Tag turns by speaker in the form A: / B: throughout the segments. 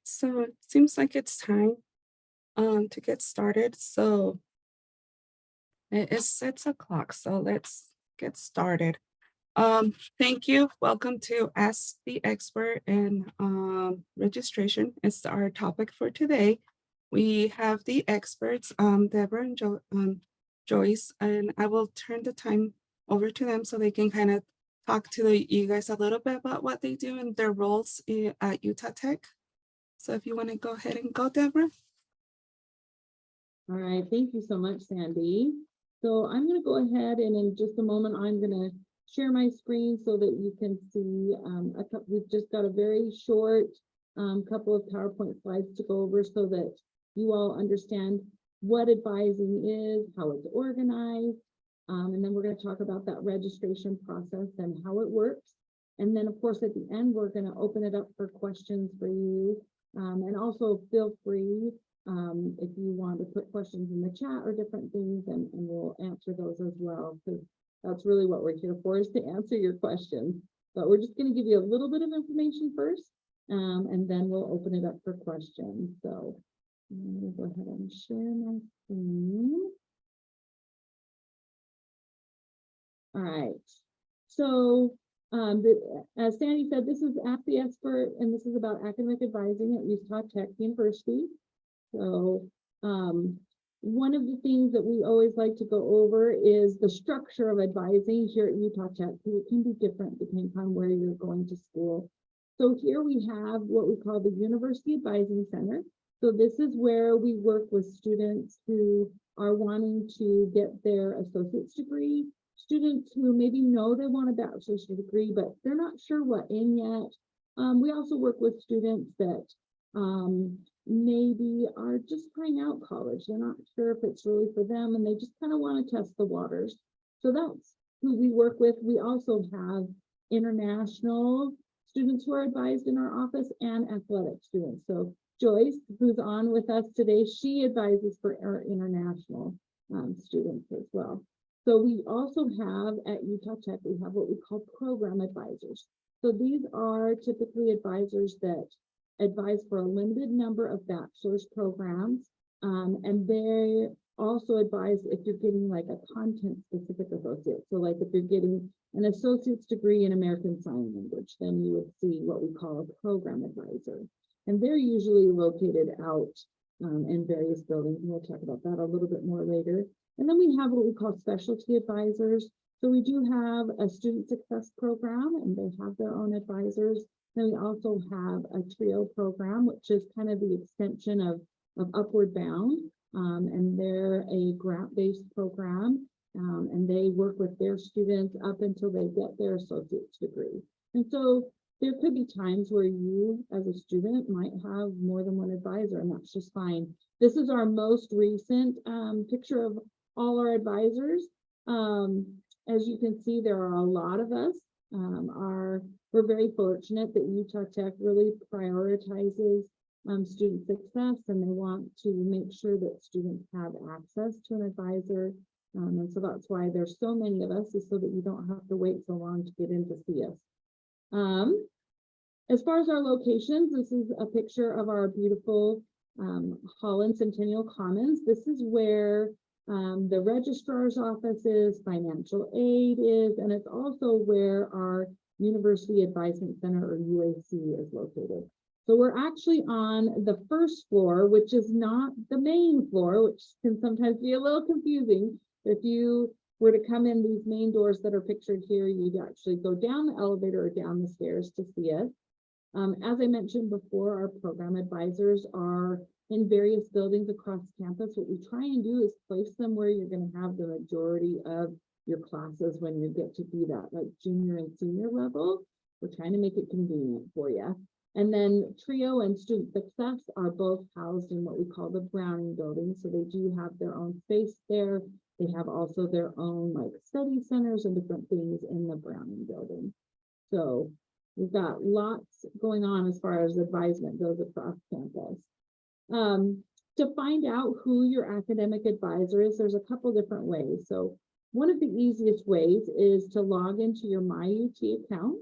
A: So it seems like it's time to get started. So it's 6 o'clock. So let's get started. Thank you. Welcome to Ask the Expert and registration. It's our topic for today. We have the experts, Deborah and Joyce, and I will turn the time over to them so they can kind of talk to you guys a little bit about what they do and their roles at Utah Tech. So if you want to go ahead and go, Deborah.
B: All right, thank you so much, Sandy. So I'm going to go ahead and in just a moment, I'm going to share my screen so that you can see we've just got a very short couple of PowerPoint slides to go over so that you all understand what advising is, how it's organized, and then we're going to talk about that registration process and how it works. And then, of course, at the end, we're going to open it up for questions for you. And also feel free if you want to put questions in the chat or different things, and we'll answer those as well, because that's really what we're here for, is to answer your questions. But we're just going to give you a little bit of information first, and then we'll open it up for questions. So I'm going to go ahead and share my screen. All right. So as Sandy said, this is Ask the Expert, and this is about academic advising at Utah Tech University. So one of the things that we always like to go over is the structure of advising here at Utah Tech, because it can be different depending on where you're going to school. So here we have what we call the University Advising Center. So this is where we work with students who are wanting to get their associate's degree, students who maybe know they want a bachelor's degree, but they're not sure what in yet. We also work with students that maybe are just trying out college. They're not sure if it's really for them, and they just kind of want to test the waters. So that's who we work with. We also have international students who are advised in our office and athletic students. So Joyce, who's on with us today, she advises for our international students as well. So we also have at Utah Tech, we have what we call program advisors. So these are typically advisors that advise for a limited number of bachelor's programs, and they also advise if you're getting like a content specific associate. So like if you're getting an associate's degree in American Sign Language, then you would see what we call a program advisor. And they're usually located out in various buildings. And we'll talk about that a little bit more later. And then we have what we call specialty advisors. So we do have a student success program, and they have their own advisors. Then we also have a TRIO program, which is kind of the extension of Upward Bound, and they're a grant-based program, and they work with their students up until they get their associate's degree. And so there could be times where you, as a student, might have more than one advisor, and that's just fine. This is our most recent picture of all our advisors. As you can see, there are a lot of us. We're very fortunate that Utah Tech really prioritizes student success, and they want to make sure that students have access to an advisor. And so that's why there's so many of us, is so that you don't have to wait so long to get in to see us. As far as our locations, this is a picture of our beautiful Holland Centennial Commons. This is where the registrar's office is, financial aid is, and it's also where our University Advisement Center, or UAC, is located. So we're actually on the first floor, which is not the main floor, which can sometimes be a little confusing. If you were to come in these main doors that are pictured here, you'd actually go down the elevator or down the stairs to see us. As I mentioned before, our program advisors are in various buildings across campus. What we try and do is place them where you're going to have the majority of your classes when you get to be that like junior and senior level. We're trying to make it convenient for you. And then TRIO and Student Success are both housed in what we call the Browning building. So they do have their own space there. They have also their own like study centers and different things in the Browning building. So we've got lots going on as far as advisement goes across campus. To find out who your academic advisor is, there's a couple different ways. So one of the easiest ways is to log into your MyUT account.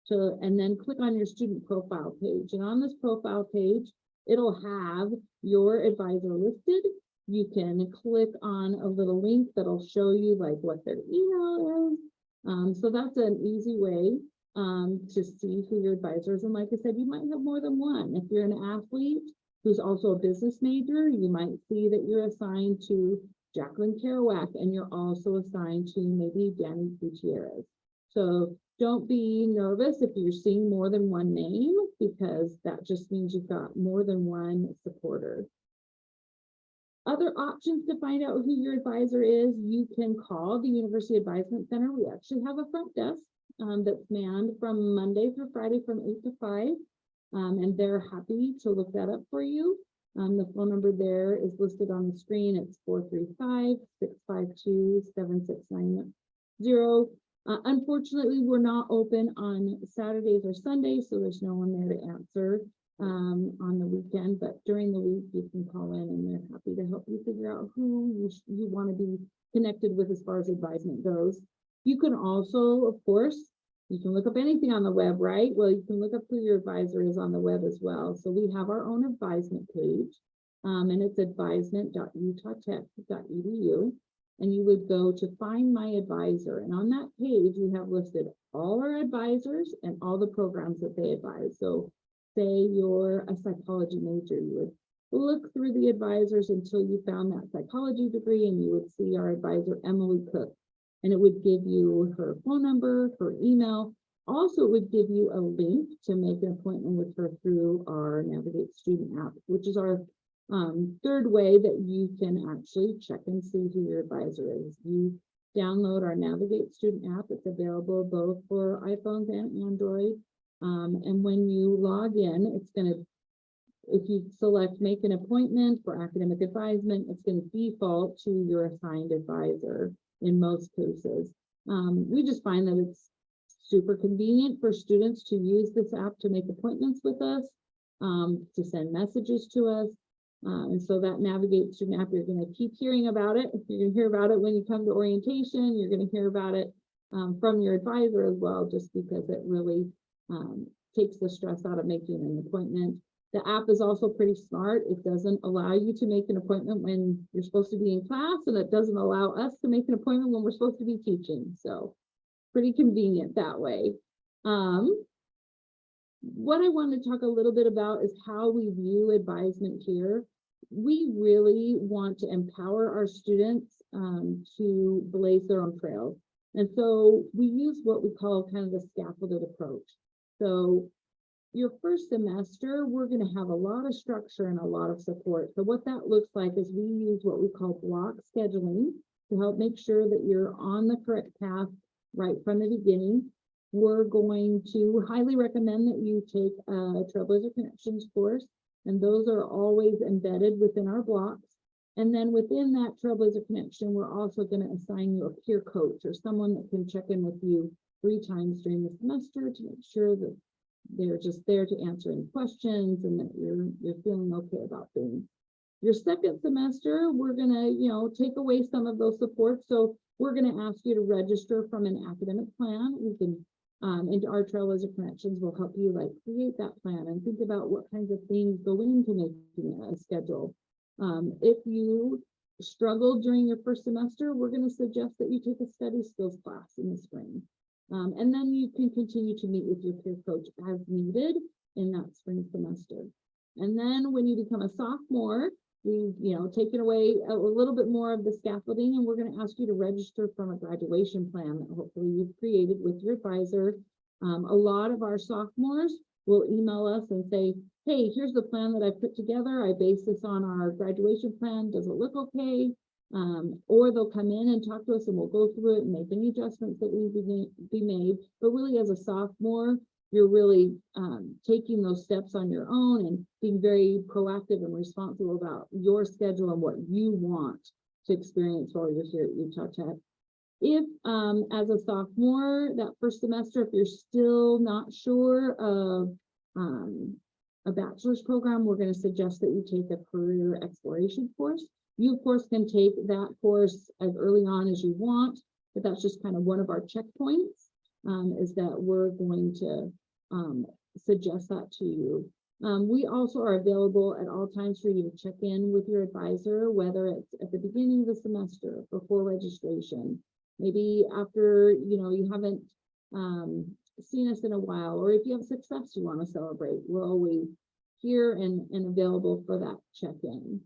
B: and then click on your student profile page. And on this profile page, it'll have your advisor listed. You can click on a little link that'll show you like what their email is. So that's an easy way to see who your advisor is. And like I said, you might have more than one. If you're an athlete who's also a business major, you might see that you're assigned to Jacqueline Kerouac, and you're also assigned to maybe Danny Gutierrez. So don't be nervous if you're seeing more than one name, because that just means you've got more than one supporter. Other options to find out who your advisor is, you can call the University Advisement Center. We actually have a front desk that's manned from Monday through Friday from 8 to 5, and they're happy to look that up for you. The phone number there is listed on the screen. It's 435-652-7690. Unfortunately, we're not open on Saturdays or Sundays, so there's no one there to answer on the weekend, but during the week you can call in and they're happy to help you figure out who you want to be connected with as far as advisement goes. You can also, of course, you can look up anything on the web, right? Well, you can look up who your advisor is on the web as well. So we have our own advisement page, and it's advisement.utahtech.edu. And you would go to find my advisor. And on that page, we have listed all our advisors and all the programs that they advise. So say you're a psychology major, you would look through the advisors until you found that psychology degree, and you would see our advisor, Emily Cook. And it would give you her phone number, her email. Also, it would give you a link to make an appointment with her through our Navigate Student app, which is our third way that you can actually check and see who your advisor is. You download our Navigate Student app. It's available both for iPhones and Android. And when you log in, it's going to, if you select make an appointment for academic advisement, it's going to default to your assigned advisor in most cases. We just find that it's super convenient for students to use this app to make appointments with us, to send messages to us. And so that Navigate Student app, you're going to keep hearing about it. You're going to hear about it when you come to orientation. You're going to hear about it from your advisor as well, just because it really takes the stress out of making an appointment. The app is also pretty smart. It doesn't allow you to make an appointment when you're supposed to be in class, and it doesn't allow us to make an appointment when we're supposed to be teaching. So pretty convenient that way. What I want to talk a little bit about is how we view advisement here. We really want to empower our students to blaze their own trails. And so we use what we call kind of the scaffolded approach. So your first semester, we're going to have a lot of structure and a lot of support. So what that looks like is we use what we call block scheduling to help make sure that you're on the correct path right from the beginning. We're going to highly recommend that you take a Trailblazer Connections course, and those are always embedded within our blocks. And then within that Trailblazer Connection, we're also going to assign you a peer coach or someone that can check in with you 3 times during the semester to make sure that they're just there to answer any questions and that you're feeling okay about things. Your second semester, we're gonna, take away some of those supports. So we're gonna ask you to register from an academic plan. We can, into our Trailblazer Connections will help you create that plan and think about what kinds of things go into making a schedule. If you struggled during your first semester, we're gonna suggest that you take a study skills class in the spring. And then you can continue to meet with your peer coach as needed in that spring semester. And then when you become a sophomore, we've taken away a little bit more of the scaffolding, and we're going to ask you to register from a graduation plan that hopefully you've created with your advisor. A lot of our sophomores will email us and say, hey, here's the plan that I put together. I base this on our graduation plan. Does it look okay? Or they'll come in and talk to us and we'll go through it and make any adjustments that need to be made. But really, as a sophomore, you're really taking those steps on your own and being very proactive and responsible about your schedule and what you want to experience while you're here at Utah Tech. If as a sophomore, that first semester, if you're still not sure of a bachelor's program, we're going to suggest that you take a career exploration course. You, of course, can take that course as early on as you want, but that's just kind of one of our checkpoints, is that we're going to suggest that to you. We also are available at all times for you to check in with your advisor, whether it's at the beginning of the semester, before registration, maybe after, you haven't seen us in a while, or if you have success you want to celebrate. We're always here and available for that check-in.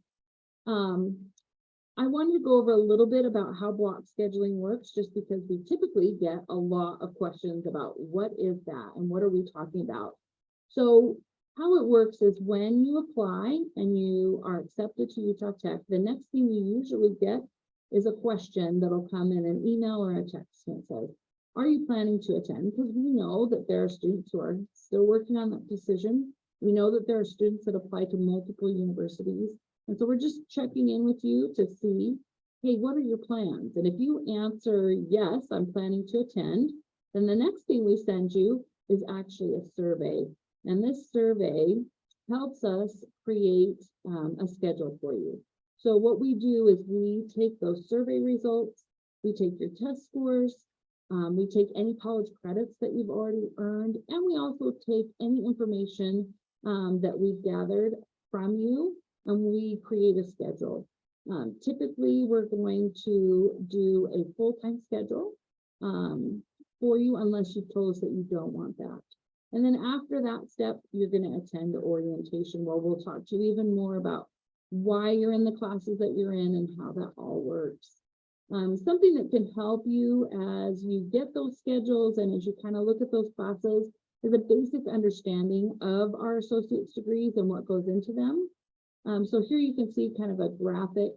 B: I wanted to go over a little bit about how block scheduling works, just because we typically get a lot of questions about what is that and what are we talking about. So how it works is when you apply and you are accepted to Utah Tech, the next thing you usually get is a question that'll come in an email or a text and it says, are you planning to attend? Because we know that there are students who are still working on that decision. We know that there are students that apply to multiple universities. And so we're just checking in with you to see, hey, what are your plans? And if you answer, yes, I'm planning to attend, then the next thing we send you is actually a survey. And this survey helps us create a schedule for you. So what we do is we take those survey results, we take your test scores, we take any college credits that you've already earned, and we also take any information that we've gathered from you, and we create a schedule. Typically, we're going to do a full-time schedule for you, unless you've told us that you don't want that. And then after that step, you're going to attend the orientation, where we'll talk to you even more about why you're in the classes that you're in and how that all works. Something that can help you as you get those schedules and as you kind of look at those classes is a basic understanding of our associate's degrees and what goes into them. So here you can see kind of a graphic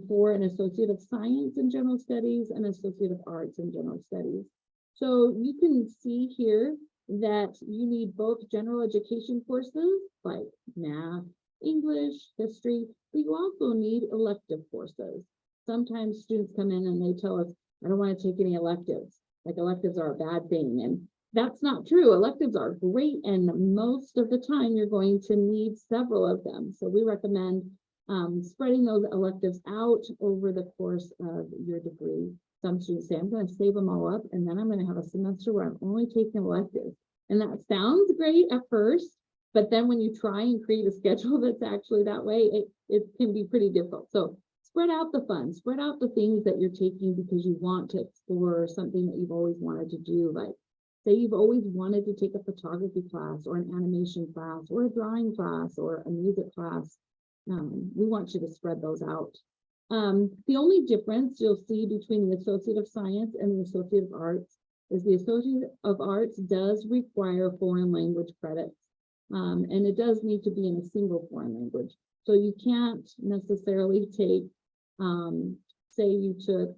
B: for an Associate of Science in General Studies and Associate of Arts in General Studies. So you can see here that you need both general education courses like math, English, history, but you also need elective courses. Sometimes students come in and they tell us, I don't want to take any electives, like electives are a bad thing. And that's not true. Electives are great, and most of the time you're going to need several of them. So we recommend spreading those electives out over the course of your degree. Some students say, I'm going to save them all up, and then I'm going to have a semester where I'm only taking electives. And that sounds great at first, but then when you try and create a schedule that's actually that way, it can be pretty difficult. So spread out the fun, spread out the things that you're taking because you want to explore something that you've always wanted to do. Like, say you've always wanted to take a photography class or an animation class or a drawing class or a music class. We want you to spread those out. The only difference you'll see between the Associate of Science and the Associate of Arts is the Associate of Arts does require foreign language credits. And it does need to be in a single foreign language. So you can't necessarily take, say you took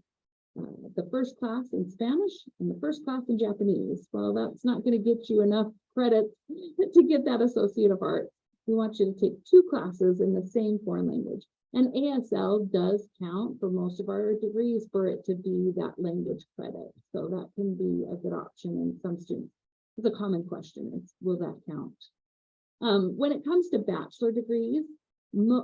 B: the first class in Spanish and the first class in Japanese. Well, that's not going to get you enough credits to get that Associate of Arts. We want you to take 2 classes in the same foreign language. And ASL does count for most of our degrees for it to be that language credit. So that can be a good option in some students. It's a common question. It's, will that count? When it comes to bachelor degrees,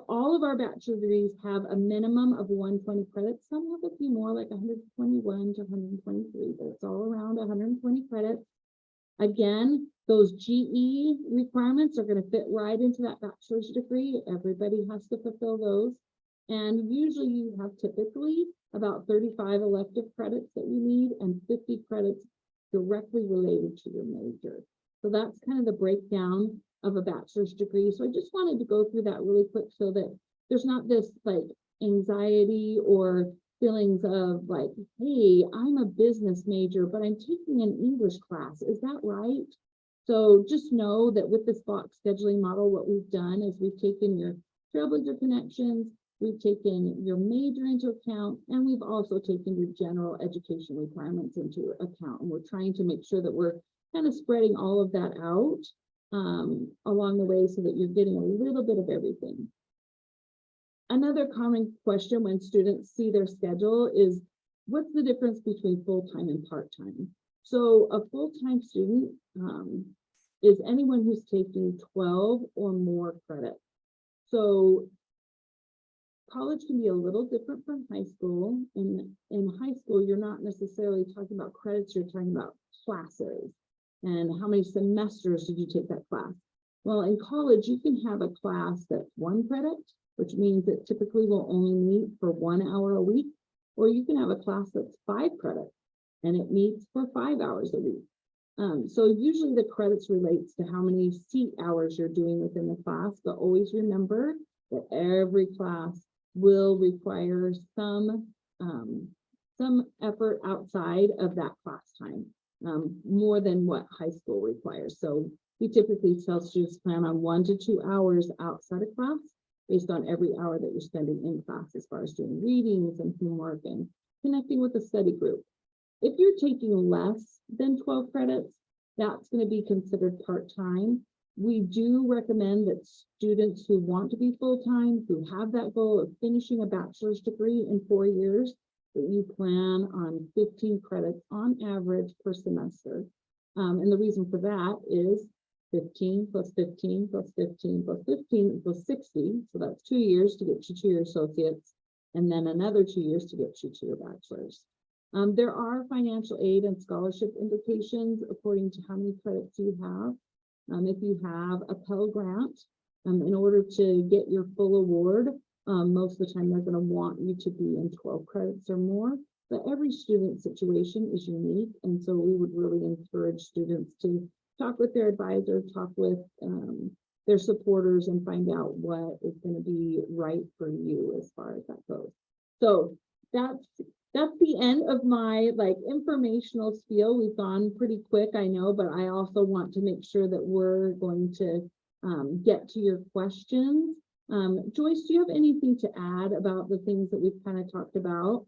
B: all of our bachelor degrees have a minimum of 120 credits. Some have a few more, like 121 to 123, but it's all around 120 credits. Again, those GE requirements are going to fit right into that bachelor's degree. Everybody has to fulfill those. And usually you have typically about 35 elective credits that you need and 50 credits directly related to your major. So that's kind of the breakdown of a bachelor's degree. So I just wanted to go through that really quick so that there's not this like anxiety or feelings of like, hey, I'm a business major, but I'm taking an English class. Is that right? So just know that with this block scheduling model, what we've done is we've taken your Trailblazer connections, we've taken your major into account, and we've also taken your general education requirements into account. And we're trying to make sure that we're kind of spreading all of that out along the way so that you're getting a little bit of everything. Another common question when students see their schedule is, what's the difference between full-time and part-time? So a full-time student is anyone who's taking 12 or more credits. So college can be a little different from high school. In high school, you're not necessarily talking about credits, you're talking about classes. And how many semesters did you take that class? Well, in college, you can have a class that's 1 credit, which means it typically will only meet for 1 hour a week, or you can have a class that's 5 credits and it meets for 5 hours a week. So usually the credits relates to how many seat hours you're doing within the class, but always remember that every class will require some effort outside of that class time, more than what high school requires. So we typically tell students plan on 1 to 2 hours outside of class based on every hour that you're spending in class, as far as doing readings and homework and connecting with a study group. If you're taking less than 12 credits, that's going to be considered part-time. We do recommend that students who want to be full-time, who have that goal of finishing a bachelor's degree in 4 years, that you plan on 15 credits on average per semester. And the reason for that is 15 plus 15 plus 15 plus 15 equals 60. So that's 2 years to get you to your associates, and then another 2 years to get you to your bachelor's. There are financial aid and scholarship indications according to how many credits you have. If you have a Pell Grant, in order to get your full award, most of the time they're going to want you to be in 12 credits or more, but every student situation is unique. And so we would really encourage students to talk with their advisor, talk with their supporters, and find out what is going to be right for you as far as that goes. So that's the end of my informational spiel. We've gone pretty quick, I know, but I also want to make sure that we're going to get to your questions. Joyce, do you have anything to add about the things that we've kind of talked about?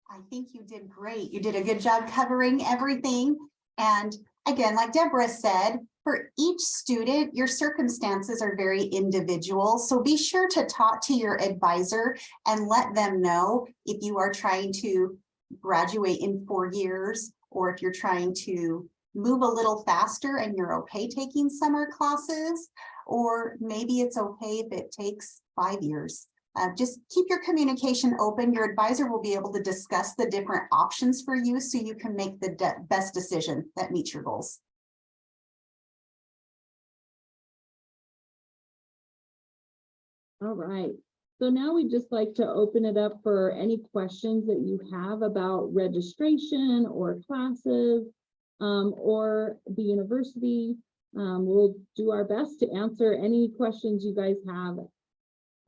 C: I think you did great. You did a good job covering everything. And again, like Deborah said, for each student, your circumstances are very individual. So be sure to talk to your advisor and let them know if you are trying to graduate in 4 years, or if you're trying to move a little faster and you're okay taking summer classes, or maybe it's okay if it takes 5 years. Just keep your communication open. Your advisor will be able to discuss the different options for you so you can make the best decision that meets your goals.
B: All right. So now we'd just like to open it up for any questions that you have about registration or classes or the university. We'll do our best to answer any questions you guys have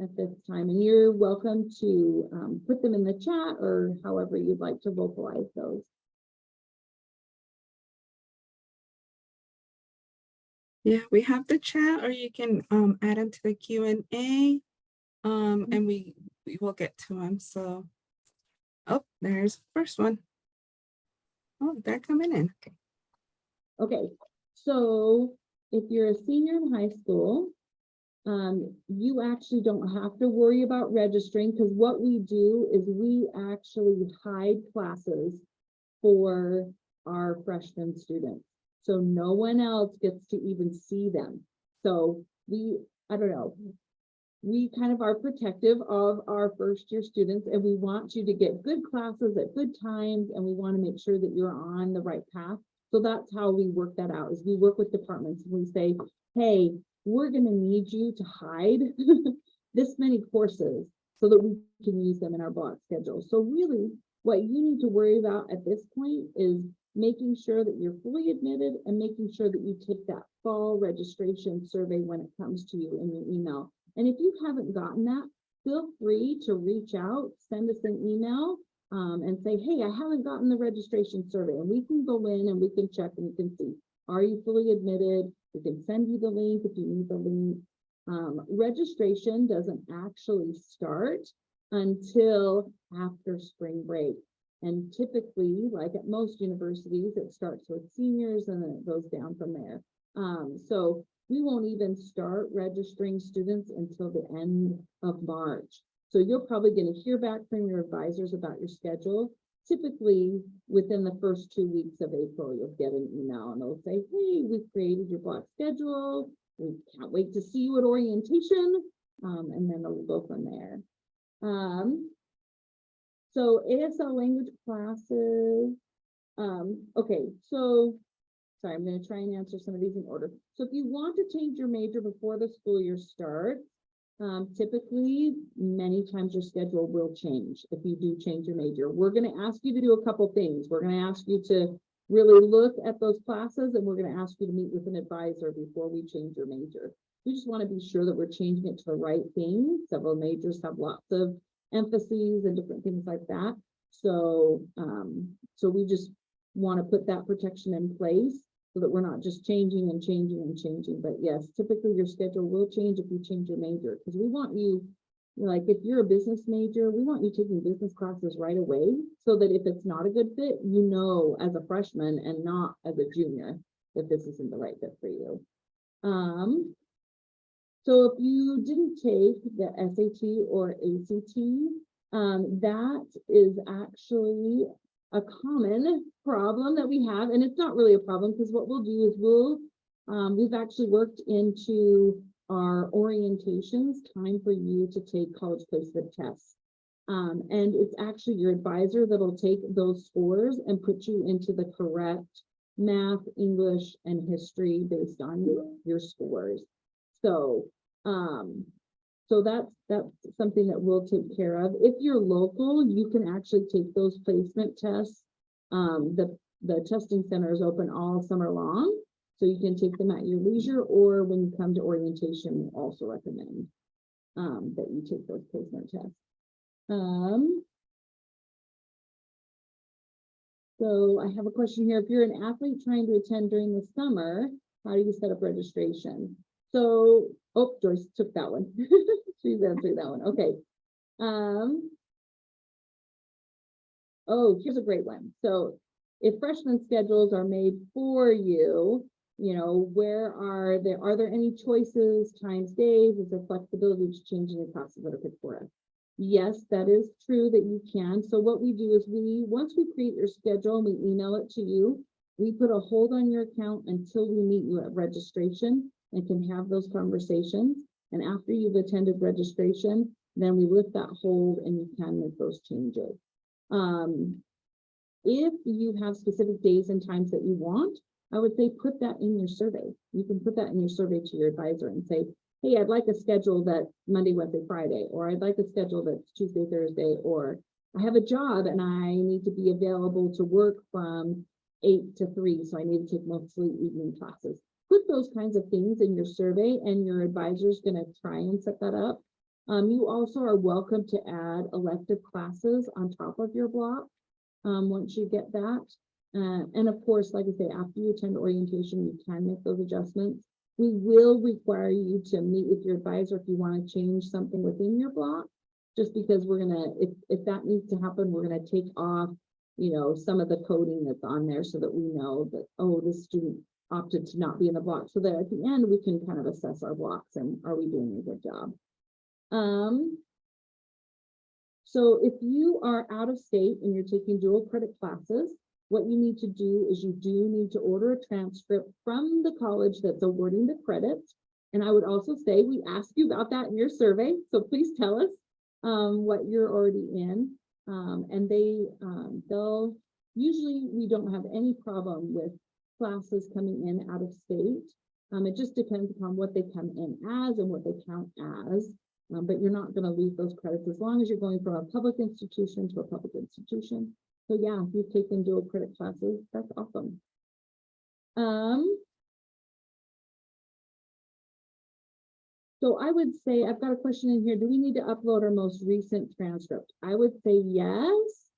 B: at this time, and you're welcome to put them in the chat or however you'd like to vocalize those.
A: Yeah, we have the chat, or you can add them to the Q&A, and we will get to them. So, oh, there's the first one. Oh, they're coming in. Okay.
B: Okay, so if you're a senior in high school, you actually don't have to worry about registering, because what we do is we actually hide classes for our freshman students. So no one else gets to even see them. So we kind of are protective of our first year students, and we want you to get good classes at good times, and we want to make sure that you're on the right path. So that's how we work that out, is we work with departments and we say, hey, we're going to need you to hide this many courses so that we can use them in our block schedule. So really what you need to worry about at this point is making sure that you're fully admitted and making sure that you take that fall registration survey when it comes to you in your email. And if you haven't gotten that, feel free to reach out, send us an email and say, hey, I haven't gotten the registration survey, and we can go in and we can check and we can see, are you fully admitted? We can send you the link if you need the link. Registration doesn't actually start until after spring break. And typically, like at most universities, it starts with seniors and then it goes down from there. So we won't even start registering students until the end of March. So you're probably going to hear back from your advisors about your schedule. Typically, within the first 2 weeks of April, you'll get an email and they'll say, hey, we've created your block schedule. We can't wait to see you at orientation. And then it'll go from there. So ASL language classes. Okay, so sorry, I'm gonna try and answer some of these in order. So if you want to change your major before the school year starts, typically, many times your schedule will change if you do change your major. We're gonna ask you to do a couple things. We're gonna ask you to really look at those classes, and we're gonna ask you to meet with an advisor before we change your major. We just wanna be sure that we're changing it to the right thing. Several majors have lots of emphases and different things like that. So, so we just want to put that protection in place so that we're not just changing and changing and changing. But yes, typically your schedule will change if you change your major, because we want you, like if you're a business major, we want you taking business classes right away so that if it's not a good fit, you know, as a freshman and not as a junior, that this isn't the right fit for you. So if you didn't take the SAT or ACT, that is actually a common problem that we have, and it's not really a problem because what we'll do is we've actually worked into our orientations time for you to take college placement tests. And it's actually your advisor that'll take those scores and put you into the correct math, English, and history based on your scores. So, so that's something that we'll take care of. If you're local, you can actually take those placement tests. The testing center is open all summer long, so you can take them at your leisure, or when you come to orientation, we also recommend that you take those placement tests. So I have a question here. If you're an athlete trying to attend during the summer, how do you set up registration? So, oh, Joyce took that one. She's answering that one. Okay. Oh, here's a great one. So if freshman schedules are made for you, you know, are there any choices, times, days? Is there flexibility to change any classes that are picked for us? Yes, that is true that you can. So what we do is once we create your schedule and we email it to you, we put a hold on your account until we meet you at registration and can have those conversations. And after you've attended registration, then we lift that hold and you can make those changes. If you have specific days and times that you want, I would say put that in your survey. You can put that in your survey to your advisor and say, hey, I'd like a schedule that Monday, Wednesday, Friday, or I'd like a schedule that's Tuesday, Thursday, or I have a job and I need to be available to work from 8 to 3, so I need to take mostly evening classes. Put those kinds of things in your survey and your advisor is going to try and set that up. You also are welcome to add elective classes on top of your block once you get that. And of course, like I say, after you attend orientation, you can make those adjustments. We will require you to meet with your advisor if you want to change something within your block, just because we're gonna, if that needs to happen, we're gonna take off, you know, some of the coding that's on there so that we know that, oh, this student opted to not be in the block, so that at the end we can kind of assess our blocks and are we doing a good job. So if you are out of state and you're taking dual credit classes, what you need to do is you do need to order a transcript from the college that's awarding the credits. And I would also say we asked you about that in your survey, so please tell us what you're already in. And they'll usually, we don't have any problem with classes coming in out of state. It just depends upon what they come in as and what they count as. But you're not going to lose those credits as long as you're going from a public institution to a public institution. So yeah, if you've taken dual credit classes, that's awesome. So I would say, I've got a question in here. Do we need to upload our most recent transcript? I would say yes,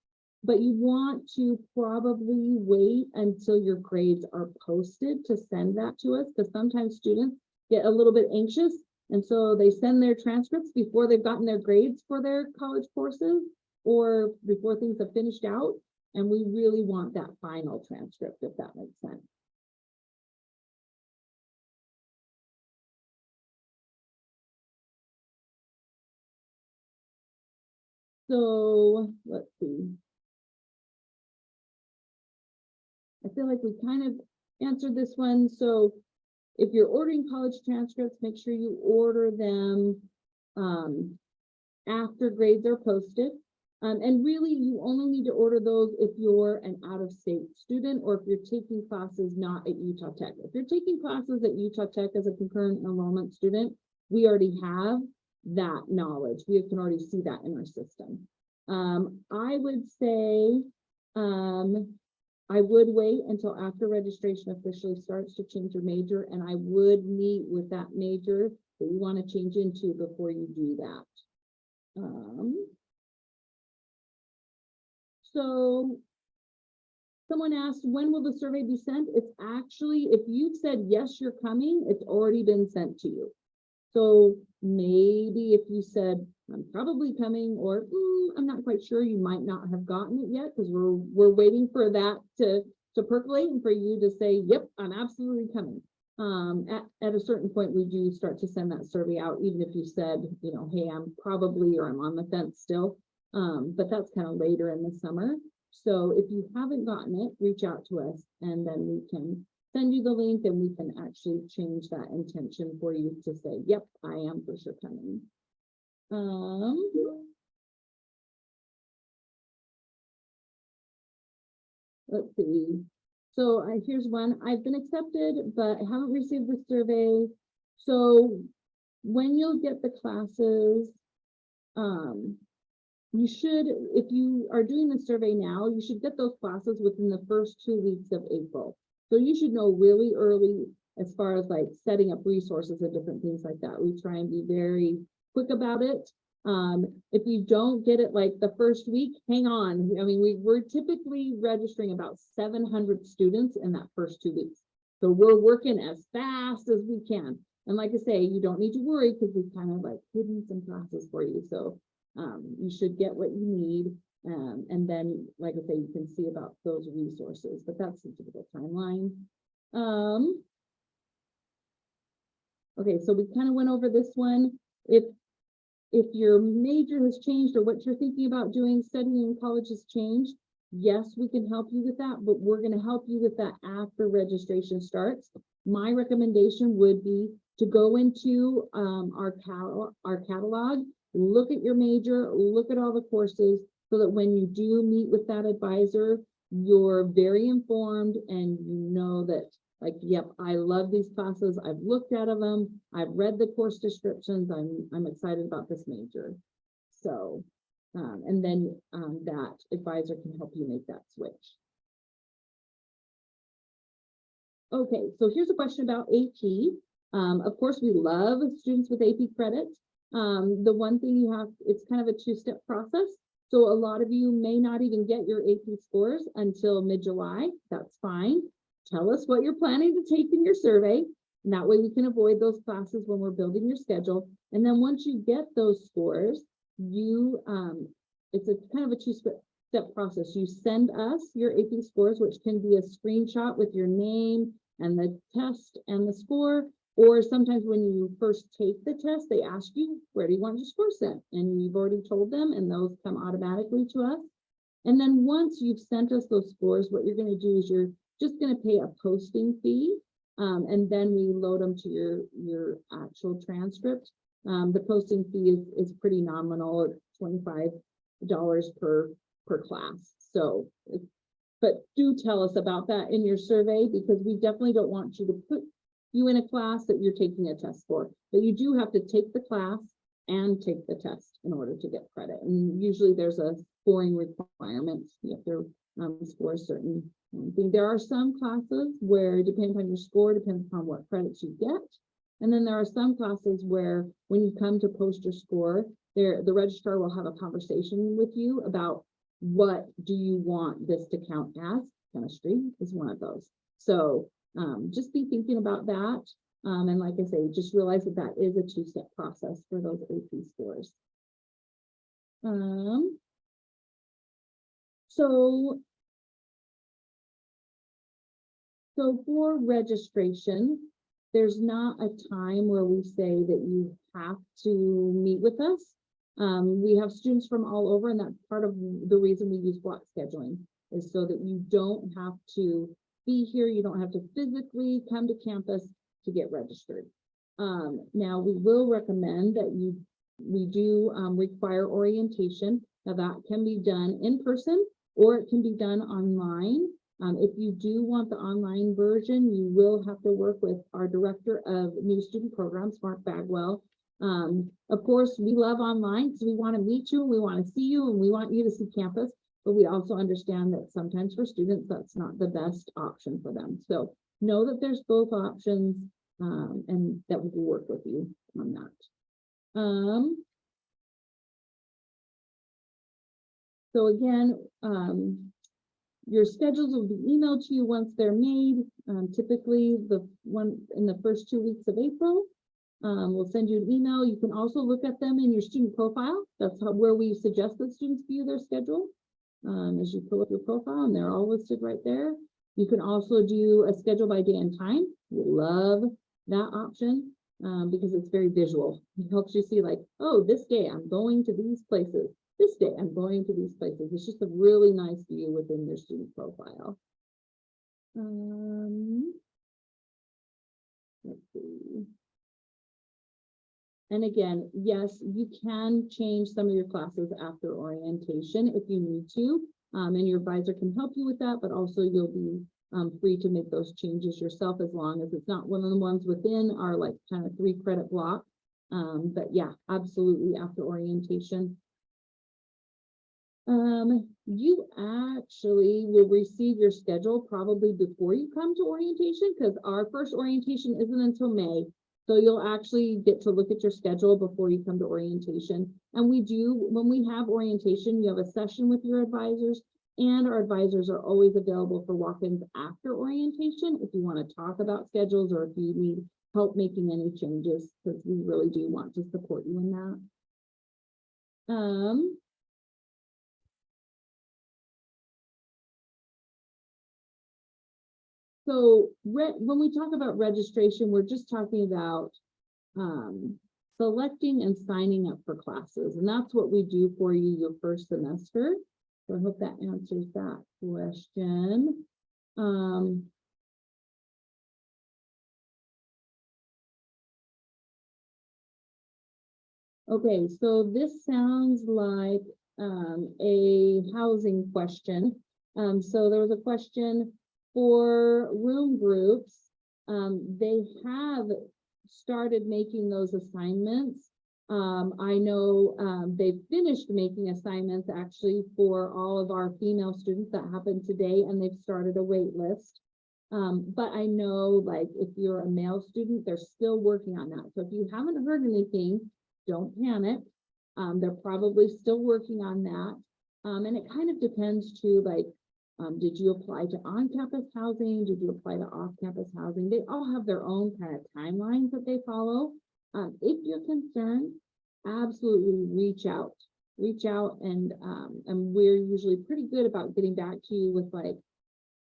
B: but you want to probably wait until your grades are posted to send that to us, because sometimes students get a little bit anxious. And so they send their transcripts before they've gotten their grades for their college courses or before things have finished out. And we really want that final transcript, if that makes sense. So let's see. I feel like we kind of answered this one. So if you're ordering college transcripts, make sure you order them after grades are posted. And really, you only need to order those if you're an out-of-state student or if you're taking classes not at Utah Tech. If you're taking classes at Utah Tech as a concurrent enrollment student, we already have that knowledge. We can already see that in our system. I would say, I would wait until after registration officially starts to change your major, and I would meet with that major that you want to change into before you do that. So someone asked, when will the survey be sent? It's actually, if you've said, yes, you're coming, it's already been sent to you. So maybe if you said, I'm probably coming, or I'm not quite sure, you might not have gotten it yet because we're waiting for that to percolate and for you to say, yep, I'm absolutely coming. At a certain point, we do start to send that survey out, even if you said, you know, hey, I'm probably, or I'm on the fence still. But that's kind of later in the summer. So if you haven't gotten it, reach out to us and then we can send you the link and we can actually change that intention for you to say, yep, I am for sure coming. Let's see. So here's one. I've been accepted, but I haven't received the survey. So when you'll get the classes, you should, if you are doing the survey now, you should get those classes within the first 2 weeks of April. So you should know really early as far as like setting up resources and different things like that. We try and be very quick about it. If you don't get it like the first week, hang on. I mean, we're typically registering about 700 students in that first 2 weeks. So we're working as fast as we can. And like I say, you don't need to worry because we've kind of like hidden some classes for you. So you should get what you need. And then, like I say, you can see about those resources, but that's the typical timeline. Okay, so we kind of went over this one. If your major has changed or what you're thinking about doing, studying in college has changed, yes, we can help you with that, but we're going to help you with that after registration starts. My recommendation would be to go into our catalog, look at your major, look at all the courses, so that when you do meet with that advisor, you're very informed and you know that, like, yep, I love these classes. I've looked at them. I've read the course descriptions. I'm excited about this major. So, and then that advisor can help you make that switch. Okay, so here's a question about AP. Of course, we love students with AP credit. The one thing you have, it's kind of a two-step process. So a lot of you may not even get your AP scores until mid-July. That's fine. Tell us what you're planning to take in your survey. And that way we can avoid those classes when we're building your schedule. And then once you get those scores, you, it's a kind of a two-step process. You send us your AP scores, which can be a screenshot with your name and the test and the score. Or sometimes when you first take the test, they ask you, where do you want your score sent? And you've already told them, and those come automatically to us. And then once you've sent us those scores, what you're going to do is you're just going to pay a posting fee. And then we load them to your actual transcript. The posting fee is pretty nominal, $25 per class. So, but do tell us about that in your survey, because we definitely don't want you to put you in a class that you're taking a test for, but you do have to take the class and take the test in order to get credit. And usually there's a scoring requirement. You have to score a certain thing. There are some classes where, depending on your score, depends upon what credits you get. And then there are some classes where when you come to post your score, the registrar will have a conversation with you about what do you want this to count as. Chemistry is one of those. So just be thinking about that. And like I say, just realize that that is a two-step process for those AP scores. So for registration, there's not a time where we say that you have to meet with us. We have students from all over, and that's part of the reason we use block scheduling, is so that you don't have to be here. You don't have to physically come to campus to get registered. Now, we will recommend that we do require orientation. Now that can be done in person or it can be done online. If you do want the online version, you will have to work with our Director of New Student Programs, Mark Bagwell. Of course, we love online because we want to meet you, and we want to see you, and we want you to see campus, but we also understand that sometimes for students, that's not the best option for them. So know that there's both options, and that we will work with you on that. So again, your schedules will be emailed to you once they're made. Typically the one in the first 2 weeks of April. We'll send you an email. You can also look at them in your student profile. That's where we suggest that students view their schedule. As you pull up your profile, and they're all listed right there. You can also do a schedule by day and time. We love that option because it's very visual. It helps you see like, oh, this day I'm going to these places. This day I'm going to these places. It's just a really nice view within your student profile. Let's see. And again, yes, you can change some of your classes after orientation if you need to, and your advisor can help you with that, but also you'll be free to make those changes yourself as long as it's not one of the ones within our like kind of 3 credit block. But yeah, absolutely after orientation. You actually will receive your schedule probably before you come to orientation because our first orientation isn't until May. So you'll actually get to look at your schedule before you come to orientation. And we do, when we have orientation, you have a session with your advisors, and our advisors are always available for walk-ins after orientation if you want to talk about schedules or if you need help making any changes, because we really do want to support you in that. So when we talk about registration, we're just talking about selecting and signing up for classes. And that's what we do for you your first semester. So I hope that answers that question. Okay, so this sounds like a housing question. So there was a question for room groups. They have started making those assignments. I know they've finished making assignments actually for all of our female students that happened today, and they've started a wait list. But I know like if you're a male student, they're still working on that. So if you haven't heard anything, don't panic. They're probably still working on that. And it kind of depends too, like, did you apply to on-campus housing? Did you apply to off-campus housing? They all have their own kind of timelines that they follow. If you're concerned, absolutely reach out, and we're usually pretty good about getting back to you with like,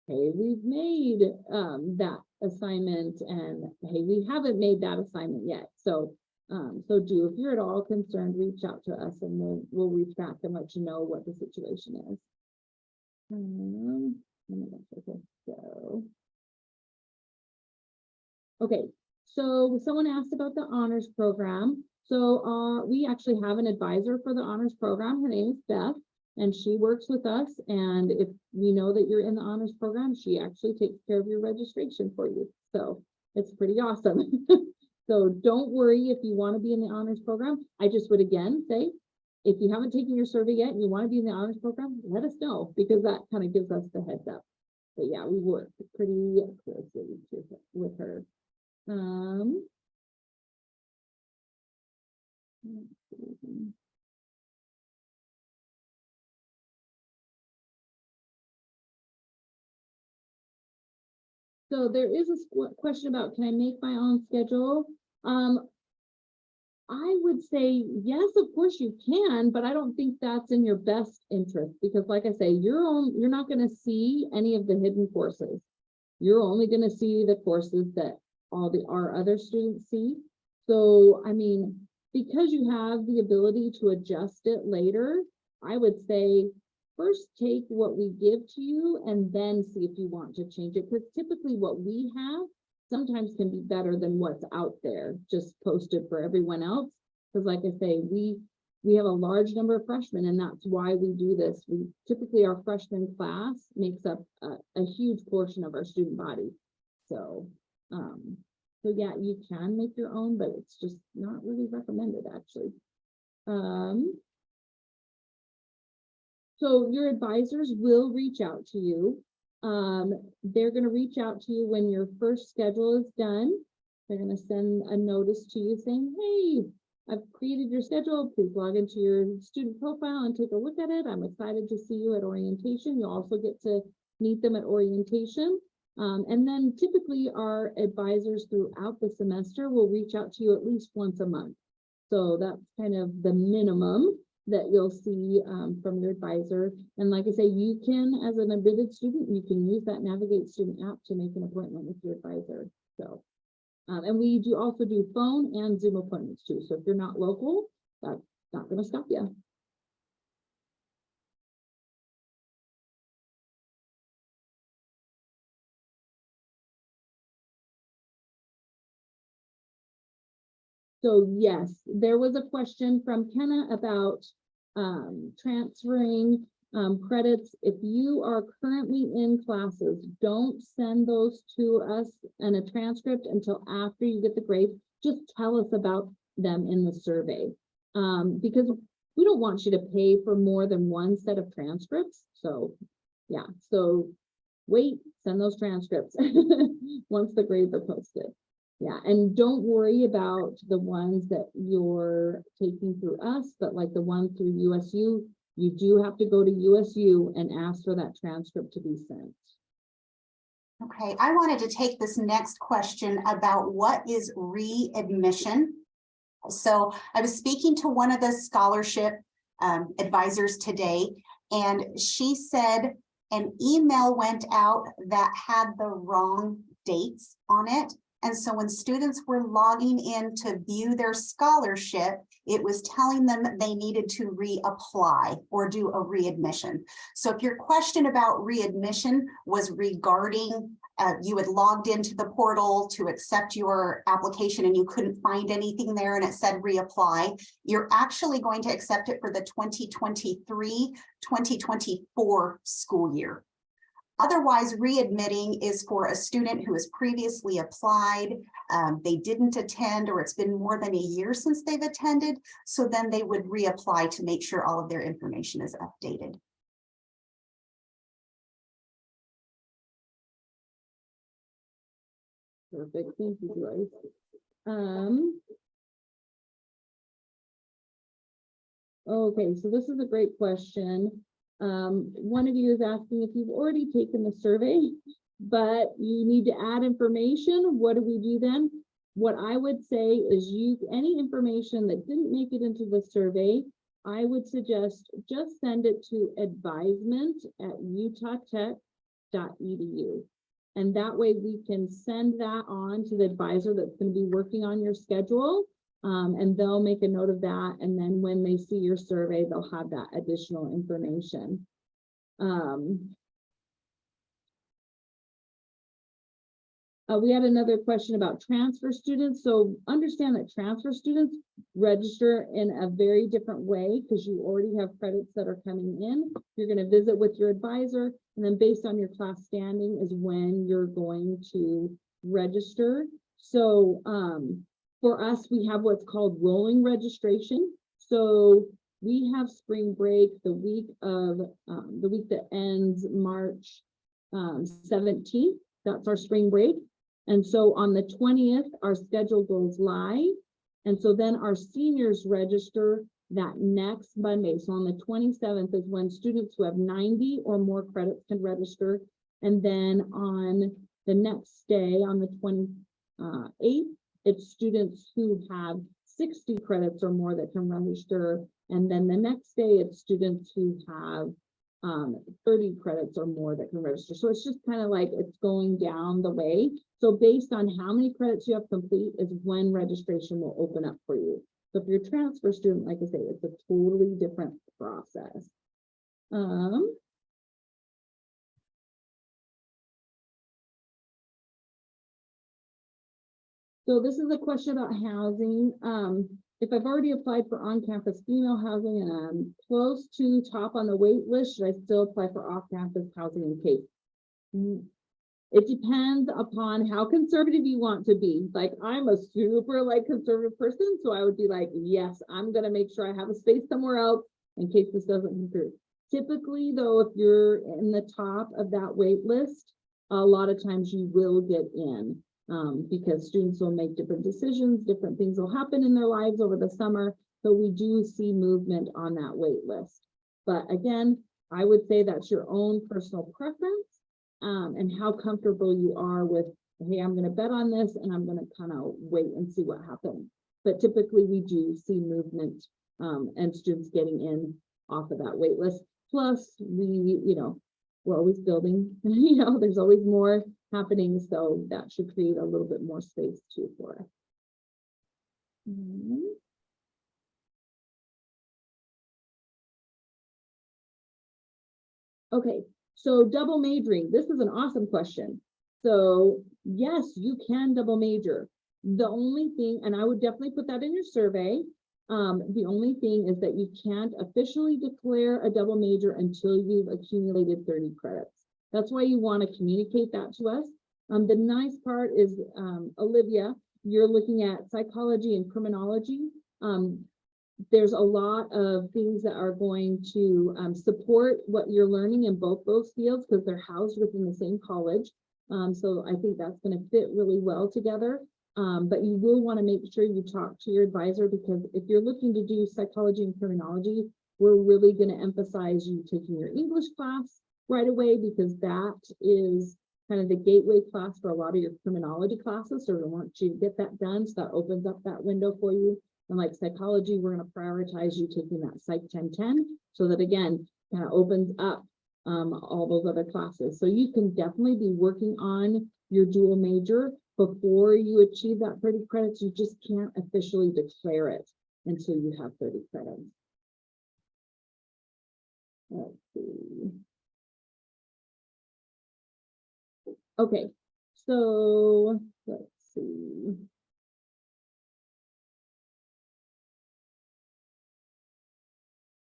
B: hey, we've made that assignment, and hey, we haven't made that assignment yet. So if you're at all concerned, reach out to us and we'll reach back and let you know what the situation is. Okay, so someone asked about the honors program. So we actually have an advisor for the honors program. Her name is Beth, and she works with us. And if we know that you're in the honors program, she actually takes care of your registration for you. So it's pretty awesome. So don't worry if you want to be in the honors program. I just would again say, if you haven't taken your survey yet and you want to be in the honors program, let us know, because that kind of gives us the heads up. But yeah, we work pretty closely with her. So there is a question about, can I make my own schedule? I would say, yes, of course you can, but I don't think that's in your best interest, because like I say, you're not going to see any of the hidden courses. You're only going to see the courses that our other students see. So, I mean, because you have the ability to adjust it later, I would say first take what we give to you and then see if you want to change it, because typically what we have sometimes can be better than what's out there just posted for everyone else. Because like I say, we we have a large number of freshmen, and that's why we do this. We typically, our freshman class makes up a huge portion of our student body. So, so yeah, you can make your own, but it's just not really recommended, actually. So your advisors will reach out to you. They're going to reach out to you when your first schedule is done. They're going to send a notice to you saying, hey, I've created your schedule. Please log into your student profile and take a look at it. I'm excited to see you at orientation. You'll also get to meet them at orientation. And then typically our advisors throughout the semester will reach out to you at least once a month. So that's kind of the minimum that you'll see from your advisor. And like I say, you can, as an admitted student, you can use that Navigate Student app to make an appointment with your advisor. So, and we do also do phone and Zoom appointments too. So if you're not local, that's not going to stop you. So yes, there was a question from Kenna about transferring credits. If you are currently in classes, don't send those to us in a transcript until after you get the grade. Just tell us about them in the survey, because we don't want you to pay for more than one set of transcripts. So yeah, so wait, send those transcripts once the grades are posted. Yeah, and don't worry about the ones that you're taking through us, but like the one through USU, you do have to go to USU and ask for that transcript to be sent.
C: Okay, I wanted to take this next question about what is readmission. So I was speaking to one of the scholarship advisors today, and she said an email went out that had the wrong dates on it. And so when students were logging in to view their scholarship, it was telling them they needed to reapply or do a readmission. So if your question about readmission was regarding you had logged into the portal to accept your application and you couldn't find anything there and it said reapply, you're actually going to accept it for the 2023-2024 school year. Otherwise, readmitting is for a student who has previously applied, they didn't attend, or it's been more than a year since they've attended. So then they would reapply to make sure all of their information is updated.
B: Perfect, thank you, Joyce. Okay, so this is a great question. One of you is asking if you've already taken the survey, but you need to add information. What do we do then? What I would say is any information that didn't make it into the survey, I would suggest just send it to advisement@utahtech.edu. And that way we can send that on to the advisor that's going to be working on your schedule. And they'll make a note of that. And then when they see your survey, they'll have that additional information. We had another question about transfer students. So understand that transfer students register in a very different way because you already have credits that are coming in. You're going to visit with your advisor, and then based on your class standing is when you're going to register. So for us, we have what's called rolling registration. So we have spring break the week that ends March 17th. That's our spring break. And so on the 20th, our schedule goes live. And so then our seniors register that next Monday. So on the 27th is when students who have 90 or more credits can register. And then on the next day, on the 28th, it's students who have 60 credits or more that can register. And then the next day, it's students who have 30 credits or more that can register. So it's just kind of like it's going down the way. So based on how many credits you have complete is when registration will open up for you. So if you're a transfer student, like I say, it's a totally different process. So this is a question about housing. if I've already applied for on-campus female housing and I'm close to top on the wait list, should I still apply for off-campus housing in Cape? It depends upon how conservative you want to be. Like, I'm a super conservative person, so I would be like, yes, I'm gonna make sure I have a space somewhere else in case this doesn't come through. Typically, though, if you're in the top of that wait list, a lot of times you will get in, because students will make different decisions, different things will happen in their lives over the summer. So we do see movement on that wait list. But again, I would say that's your own personal preference, and how comfortable you are with, hey, I'm going to bet on this and I'm going to kind of wait and see what happens. But typically we do see movement, and students getting in off of that wait list. Plus we're always building, there's always more happening. So that should create a little bit more space too for us. Okay, so double majoring, this is an awesome question. So yes, you can double major. The only thing, and I would definitely put that in your survey, the only thing is that you can't officially declare a double major until you've accumulated 30 credits. That's why you want to communicate that to us. The nice part is, Olivia, you're looking at psychology and criminology. There's a lot of things that are going to support what you're learning in both those fields because they're housed within the same college. So I think that's going to fit really well together. But you will want to make sure you talk to your advisor, because if you're looking to do psychology and criminology, we're really going to emphasize you taking your English class right away, because that is kind of the gateway class for a lot of your criminology classes. So we want you to get that done. So that opens up that window for you. And like psychology, we're going to prioritize you taking that Psych 1010, so that again, kind of opens up all those other classes. So you can definitely be working on your dual major before you achieve that 30 credits. You just can't officially declare it until you have 30 credits. Let's see. Okay, so let's see.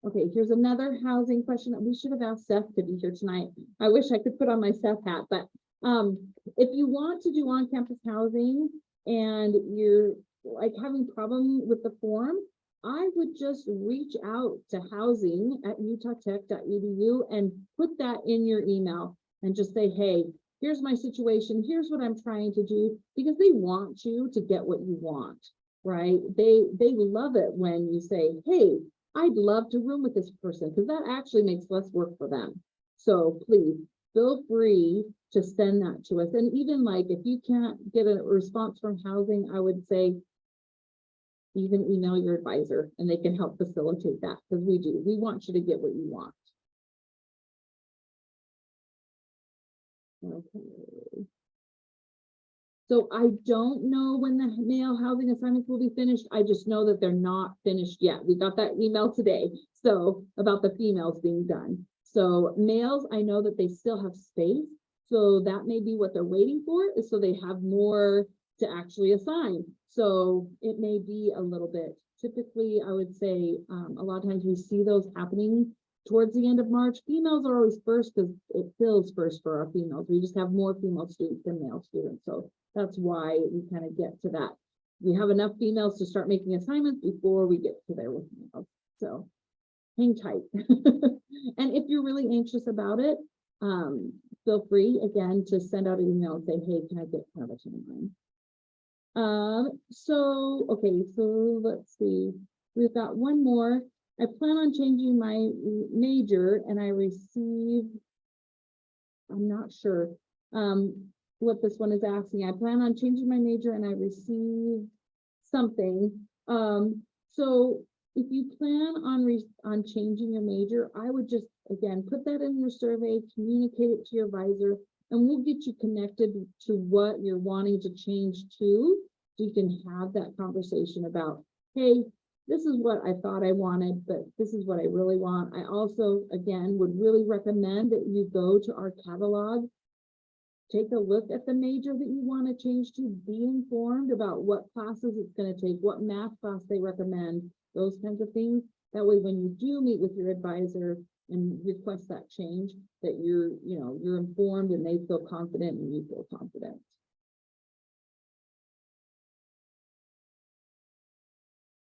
B: Okay, here's another housing question that we should have asked Seth to be here tonight. I wish I could put on my Seth hat, but if you want to do on-campus housing and you're like having problem with the form, I would just reach out to housing@utahtech.edu and put that in your email and just say, hey, here's my situation, here's what I'm trying to do, because they want you to get what you want, right? They love it when you say, hey, I'd love to room with this person, because that actually makes less work for them. So please feel free to send that to us. And even like if you can't get a response from housing, I would say even email your advisor and they can help facilitate that, because we want you to get what you want. Okay. So I don't know when the male housing assignments will be finished. I just know that they're not finished yet. We got that email today. So about the females being done. So males, I know that they still have space. So that may be what they're waiting for, is so they have more to actually assign. So it may be a little bit. Typically, I would say a lot of times we see those happening towards the end of March. Females are always first because it fills first for our females. We just have more female students than male students. So that's why we kind of get to that. We have enough females to start making assignments before we get to there with males. So hang tight. And if you're really anxious about it, feel free again to send out an email and say, hey, can I get kind of a timeline? Okay, so let's see. We've got one more. I plan on changing my major and I received, I'm not sure what this one is asking. I plan on changing my major and I received something. So if you plan on changing your major, I would just, again, put that in your survey, communicate it to your advisor, and we'll get you connected to what you're wanting to change to, so you can have that conversation about, hey, this is what I thought I wanted, but this is what I really want. I also, again, would really recommend that you go to our catalog take a look at the major that you want to change to, be informed about what classes it's going to take, what math class they recommend, those kinds of things. That way, when you do meet with your advisor and request that change, that you're informed and they feel confident and you feel confident.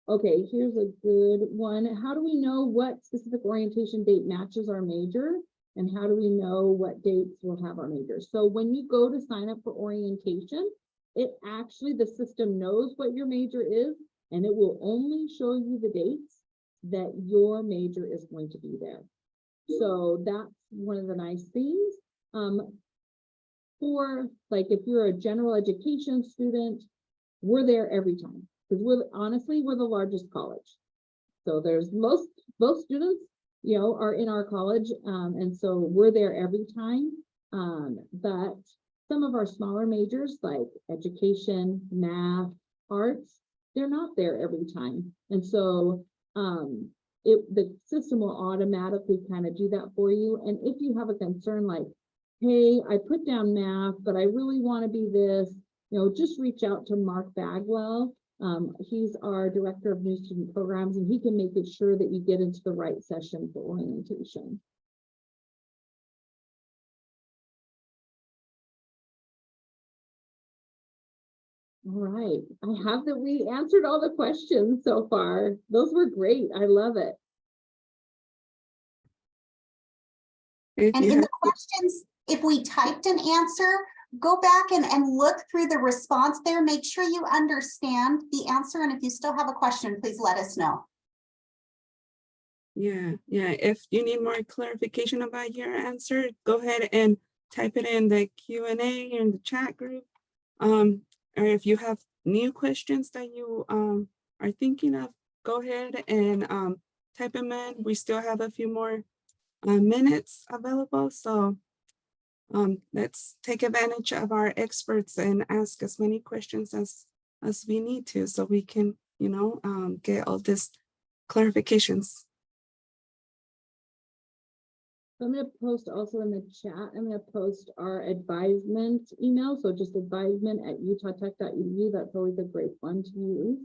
B: Okay, here's a good one. How do we know what specific orientation date matches our major? And how do we know what dates we'll have our major? So when you go to sign up for orientation, the system knows what your major is, and it will only show you the dates that your major is going to be there. So that's one of the nice things. For like, if you're a general education student, we're there every time, because we're the largest college. So there's most students, are in our college, and so we're there every time. But some of our smaller majors like education, math, arts, they're not there every time. And so the system will automatically kind of do that for you. And if you have a concern like, hey, I put down math, but I really want to be this, just reach out to Mark Bagwell. He's our director of new student programs, and he can make it sure that you get into the right session for orientation. All right, I have that we answered all the questions so far. Those were great. I love it.
A: If
C: And
A: you
C: in
A: have,
C: the questions, if we typed an answer, go back and look through the response there, make sure you understand the answer. And if you still have a question, please let us know.
A: yeah, if you need more clarification about your answer, go ahead and type it in the Q&A in the chat group. Or if you have new questions that you are thinking of, go ahead and type them in. We still have a few more minutes available, so let's take advantage of our experts and ask as many questions as we need to, so we can, get all this clarifications.
B: I'm going to post also in the chat, I'm going to post our advisement email. So just advisement@utahtech.edu. That's always a great one to use.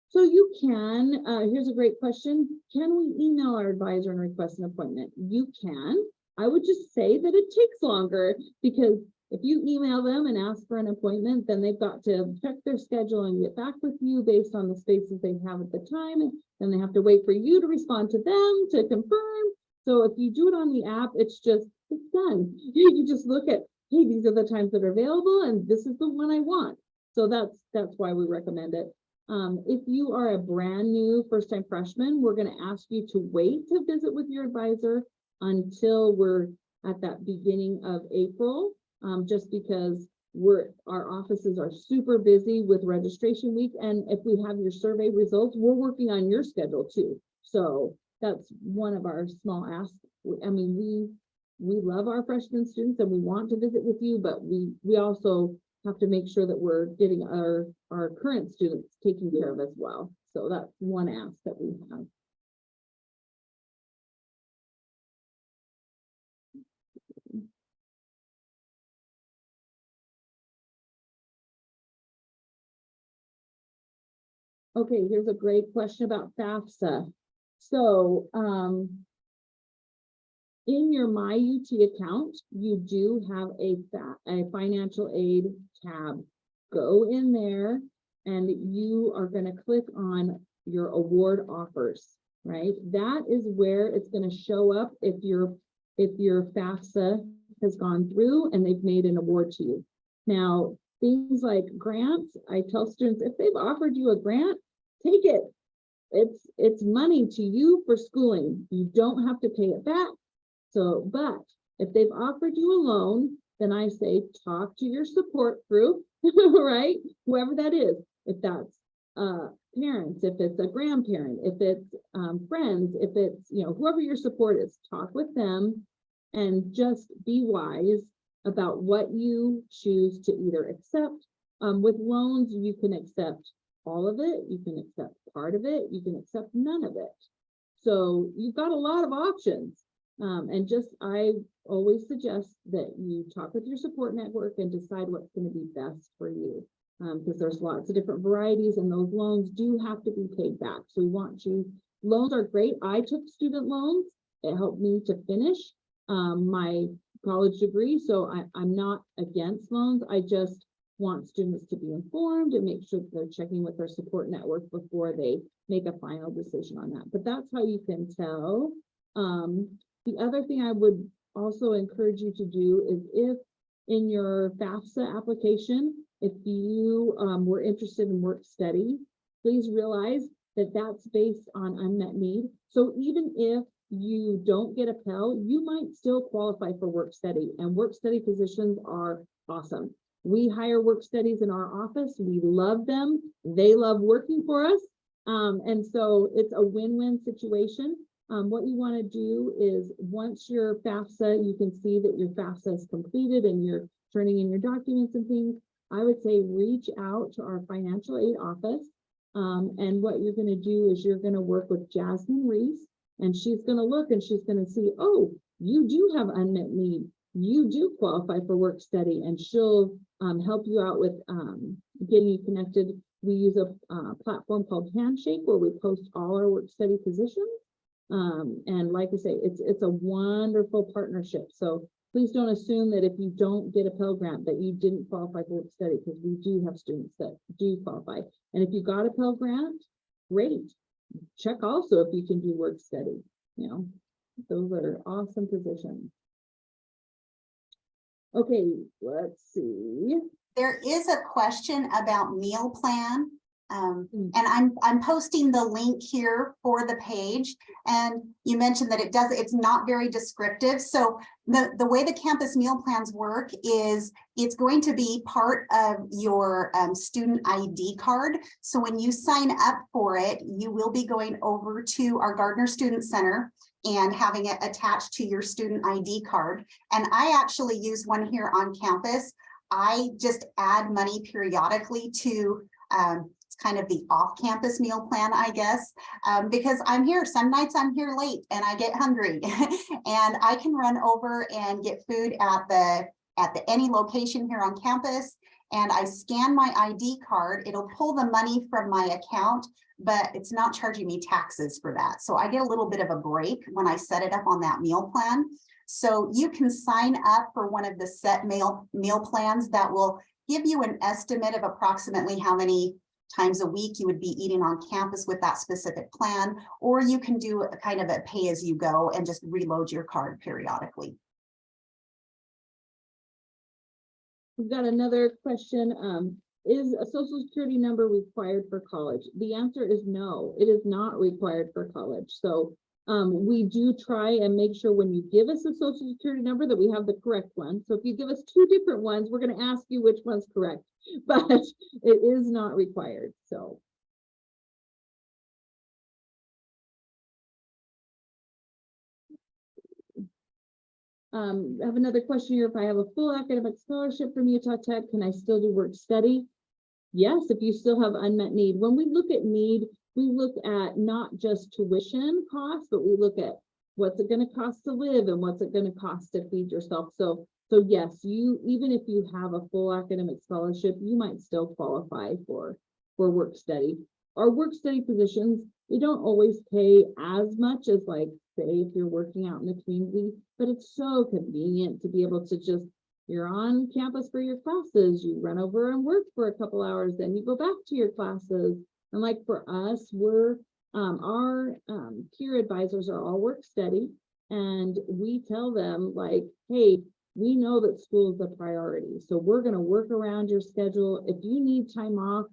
B: So you can, here's a great question. Can we email our advisor and request an appointment? You can. I would just say that it takes longer, because if you email them and ask for an appointment, then they've got to check their schedule and get back with you based on the spaces they have at the time. And then they have to wait for you to respond to them to confirm. So if you do it on the app, it's done. You just look at, hey, these are the times that are available and this is the one I want. So that's why we recommend it. If you are a brand new first-time freshman, we're going to ask you to wait to visit with your advisor until we're at that beginning of April, just because our offices are super busy with registration week. And if we have your survey results, we're working on your schedule too. So that's one of our small asks. I mean, we love our freshman students and we want to visit with you, but we also have to make sure that we're getting our current students taken care of as well. So that's one ask that we have. Okay, here's a great question about FAFSA. So in your MyUT account, you do have a financial aid tab. Go in there and you are going to click on your award offers, right? That is where it's going to show up if your FAFSA has gone through and they've made an award to you. Now, things like grants, I tell students, if they've offered you a grant, take it. It's money to you for schooling. You don't have to pay it back. So, but if they've offered you a loan, then I say, talk to your support group, right? Whoever that is, if that's parents, if it's a grandparent, if it's friends, if it's, whoever your support is, talk with them and just be wise about what you choose to either accept. With loans, you can accept all of it, you can accept part of it, you can accept none of it. So you've got a lot of options. And just, I always suggest that you talk with your support network and decide what's going to be best for you. Because there's lots of different varieties and those loans do have to be paid back. So we want you, loans are great. I took student loans. It helped me to finish my college degree. So I'm not against loans. I just want students to be informed and make sure that they're checking with their support network before they make a final decision on that. But that's how you can tell. The other thing I would also encourage you to do is, if in your FAFSA application, if you were interested in work study, please realize that that's based on unmet need. So even if you don't get a Pell, you might still qualify for work study, and work study positions are awesome. We hire work studies in our office. We love them. They love working for us. And so it's a win-win situation. What you want to do is, once your FAFSA, you can see that your FAFSA is completed and you're turning in your documents and things, I would say reach out to our financial aid office. And what you're going to do is you're going to work with Jasmine Reese, and she's going to look and she's going to see, oh, you do have unmet need. You do qualify for work study, and she'll help you out with getting you connected. We use a platform called Handshake where we post all our work study positions. And like I say, it's a wonderful partnership. So please don't assume that if you don't get a Pell Grant that you didn't qualify for work study, because we do have students that do qualify. And if you got a Pell Grant, great. Check also if you can do work study. You know, those are awesome positions. Okay, let's see.
C: There is a question about meal plan. And I'm posting the link here for the page. And you mentioned that it's not very descriptive. So the way the campus meal plans work is it's going to be part of your student ID card. So when you sign up for it, you will be going over to our Gardner Student Center and having it attached to your student ID card. And I actually use one here on campus. I just add money periodically to it's kind of the off-campus meal plan, I guess, because I'm here. Some nights I'm here late and I get hungry, and I can run over and get food at any location here on campus. And I scan my ID card. It'll pull the money from my account, but it's not charging me taxes for that. So I get a little bit of a break when I set it up on that meal plan. So you can sign up for one of the set meal plans that will give you an estimate of approximately how many times a week you would be eating on campus with that specific plan, or you can do a kind of a pay as you go and just reload your card periodically.
B: We've got another question. Is a social security number required for college? The answer is no, it is not required for college. So we do try and make sure when you give us a social security number that we have the correct one. So if you give us two different ones, we're going to ask you which one's correct, but it is not required. So. I have another question here. If I have a full academic scholarship from Utah Tech, can I still do work study? Yes, if you still have unmet need. When we look at need, we look at not just tuition costs, but we look at what's it going to cost to live and what's it going to cost to feed yourself. So yes, even if you have a full academic scholarship, you might still qualify for work study. Our work study positions, they don't always pay as much as, like, say, if you're working out in the community, but it's so convenient to be able to just, you're on campus for your classes, you run over and work for a couple hours, then you go back to your classes. And like for us, we're our peer advisors are all work study, and we tell them, like, hey, we know that school is a priority, so we're going to work around your schedule. If you need time off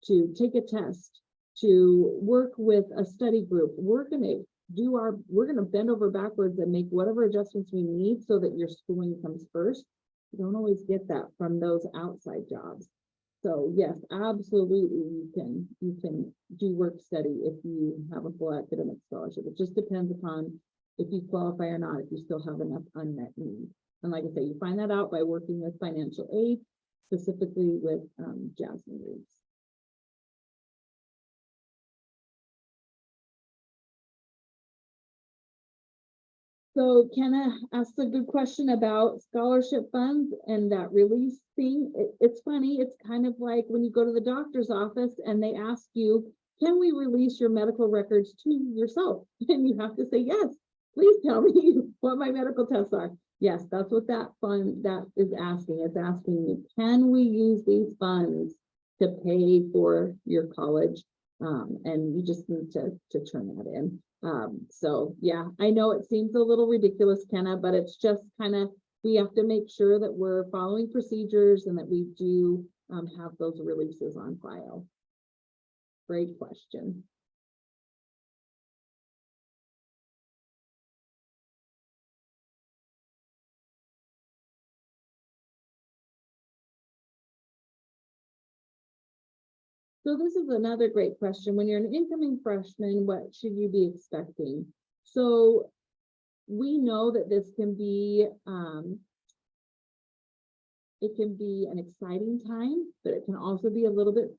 B: to take a test, to work with a study group, we're going to bend over backwards and make whatever adjustments we need so that your schooling comes first. You don't always get that from those outside jobs. So yes, absolutely, you can do work study if you have a full academic scholarship. It just depends upon if you qualify or not, if you still have enough unmet need. And like I say, you find that out by working with financial aid, specifically with Jasmine Reese. So Kenna asked a good question about scholarship funds and that release thing. It's funny, it's kind of like when you go to the doctor's office and they ask you, can we release your medical records to yourself? And you have to say, yes, please tell me what my medical tests are. Yes, that's what that fund that is asking. It's asking you, can we use these funds to pay for your college? And you just need to turn that in. So yeah, I know it seems a little ridiculous, Kenna, but it's just kind of, we have to make sure that we're following procedures and that we do have those releases on file. Great question. So this is another great question. When you're an incoming freshman, what should you be expecting? So we know that this can be, it can be an exciting time, but it can also be a little bit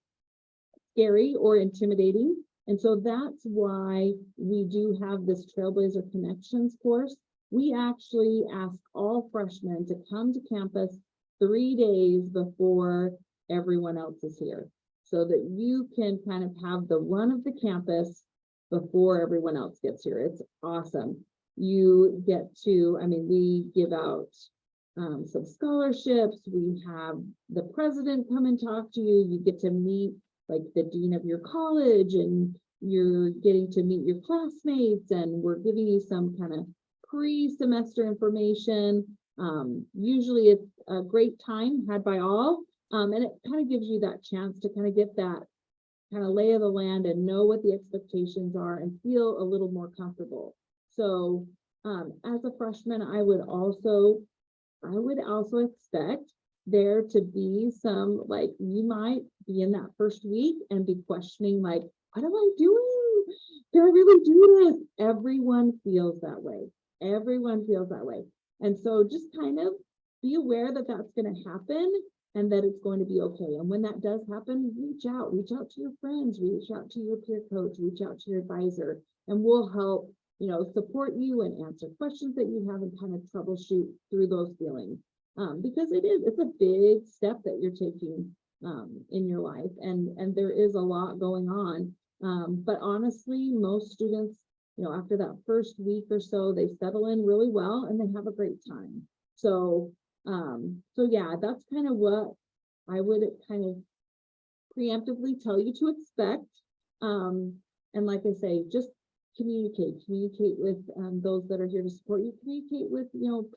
B: scary or intimidating. And so that's why we do have this Trailblazer Connections course. We actually ask all freshmen to come to campus 3 days before everyone else is here, so that you can kind of have the run of the campus before everyone else gets here. It's awesome. You get to, I mean, we give out some scholarships. We have the president come and talk to you. You get to meet like the dean of your college, and you're getting to meet your classmates, and we're giving you some kind of pre-semester information. Usually it's a great time had by all. And it kind of gives you that chance to kind of get that kind of lay of the land and know what the expectations are and feel a little more comfortable. So as a freshman, I would also expect there to be some, like, you might be in that first week and be questioning, like, what am I doing? Can I really do this? Everyone feels that way. Everyone feels that way. And so just kind of be aware that that's going to happen and that it's going to be okay. And when that does happen, reach out to your friends, reach out to your peer coach, reach out to your advisor, and we'll help, support you and answer questions that you have and kind of troubleshoot through those feelings. Because it's a big step that you're taking in your life, and there is a lot going on. But honestly, most students, after that first week or so, they settle in really well and they have a great time. So yeah, that's kind of what I would kind of preemptively tell you to expect. And like I say, just communicate with those that are here to support you. Communicate with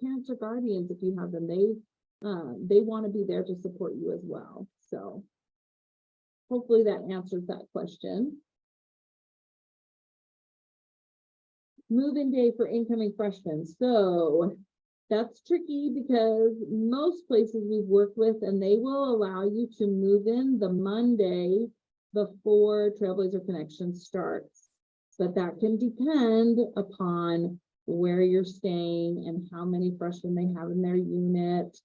B: parents or guardians if you have them. They want to be there to support you as well. So hopefully that answers that question. Move-in day for incoming freshmen. So that's tricky because most places we've worked with, and they will allow you to move in the Monday before Trailblazer Connections starts. But that can depend upon where you're staying and how many freshmen they have in their unit.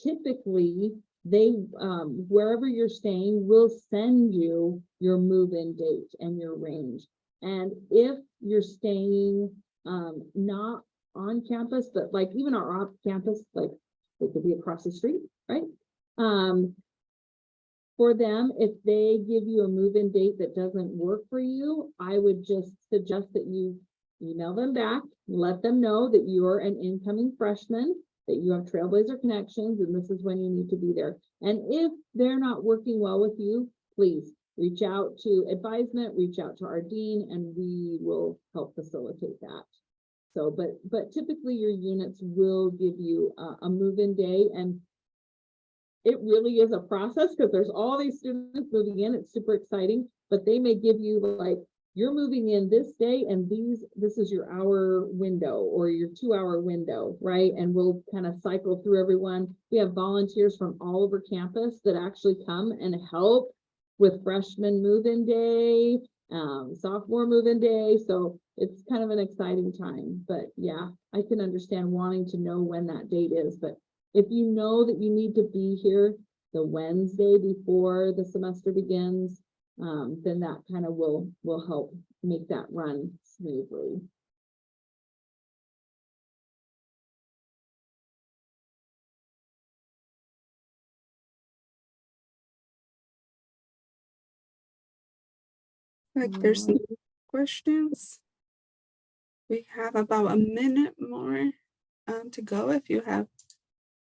B: Typically, they wherever you're staying will send you your move-in date and your range. And if you're staying not on campus, but like even our off campus, like it could be across the street, right? For them, if they give you a move-in date that doesn't work for you, I would just suggest that you email them back, let them know that you're an incoming freshman, that you have Trailblazer Connections, and this is when you need to be there. And if they're not working well with you, please reach out to advisement, reach out to our dean, and we will help facilitate that. So, but typically your units will give you a move-in day, and it really is a process because there's all these students moving in. It's super exciting, but they may give you like, you're moving in this day and this is your hour window or your 2-hour window, right? And we'll kind of cycle through everyone. We have volunteers from all over campus that actually come and help with freshman move-in day, sophomore move-in day. So it's kind of an exciting time, but yeah, I can understand wanting to know when that date is, but if you know that you need to be here the Wednesday before the semester begins, then that kind of will help make that run smoothly.
A: Like there's no
B: Alright.
A: questions. We have about a minute more to go. If you have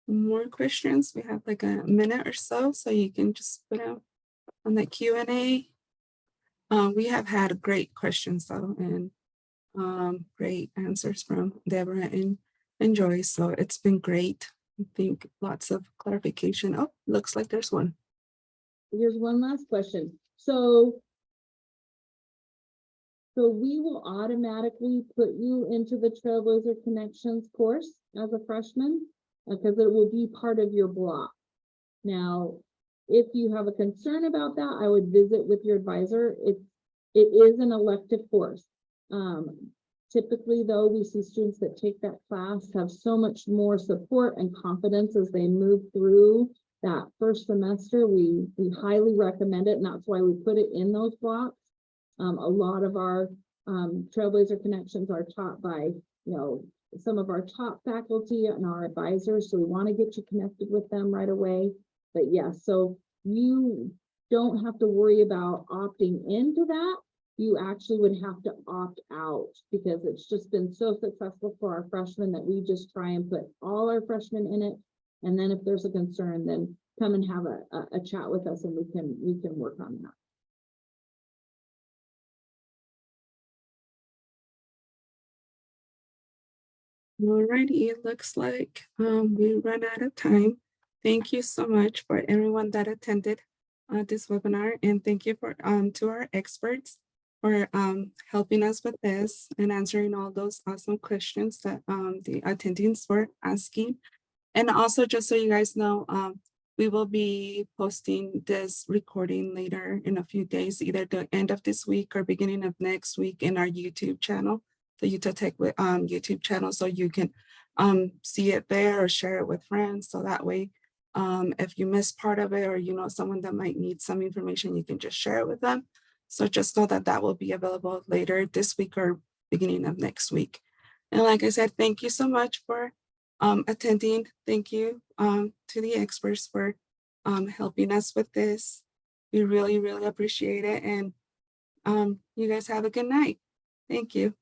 A: more questions, we have like a minute or so, so you can just put out on the Q&A. We have had great questions though, and great answers from Deborah and Joyce. So it's been great. I think lots of clarification. Oh, looks like there's one.
B: Here's one last question. So we will automatically put you into the Trailblazer Connections course as a freshman, because it will be part of your block. Now, if you have a concern about that, I would visit with your advisor. It is an elective course. Typically, though, we see students that take that class have so much more support and confidence as they move through that first semester. We highly recommend it, and that's why we put it in those blocks. A lot of our Trailblazer Connections are taught by, some of our top faculty and our advisors, so we want to get you connected with them right away. But yes, so you don't have to worry about opting into that. You actually would have to opt out, because it's just been so successful for our freshmen that we just try and put all our freshmen in it. And then if there's a concern, then come and have a chat with us, and we can work on that.
A: Alrighty, it looks like we ran out of time. Thank you so much for everyone that attended this webinar, and thank you for to our experts for helping us with this and answering all those awesome questions that the attendees were asking. And also, just so you guys know, we will be posting this recording later in a few days, either the end of this week or beginning of next week in our YouTube channel, the Utah Tech YouTube channel, so you can see it there or share it with friends. So that way, if you miss part of it, or you know someone that might need some information, you can just share it with them. So just know that that will be available later this week or beginning of next week. And like I said, thank you so much for attending. Thank you to the experts for helping us with this. We really, really appreciate it. And you guys have a good night. Thank you.